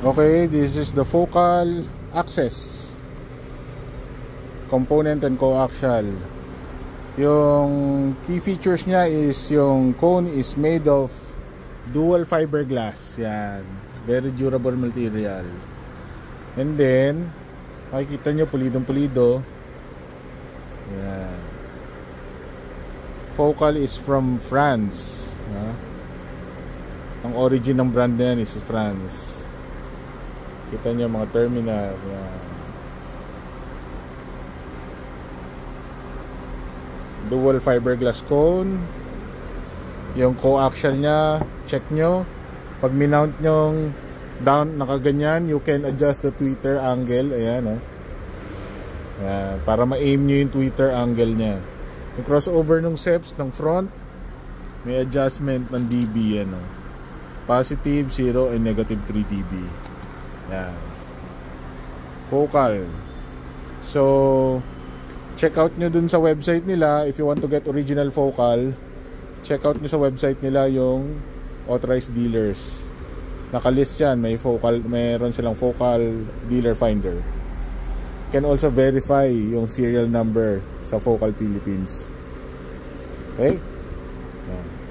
Okay, this is the focal access component and coaxial. Yung key features niya is yung cone is made of dual fiberglass. Yan, very durable material. And then makikita nyo pulidong pulido. Yan. Focal is from France. Ang origin ng brand na yan is France. Kita nyo mga terminal. Yan. Dual fiberglass cone. Yung coaxial nya, check nyo. Pag minount nyong down, nakaganyan, you can adjust the tweeter angle. Ayan, Ayan, para ma-aim nyo yung tweeter angle nya. Yung crossover ng steps ng front, may adjustment ng dB. Yan, positive, 0, and negative 3 dB. Yan. Focal. So check out nyo dun sa website nila. If you want to get original focal, check out nyo sa website nila yung authorized dealers. Nakalist yan. May focal, mayroon silang focal dealer finder. Can also verify yung serial number sa Focal Philippines. Okay? Yan.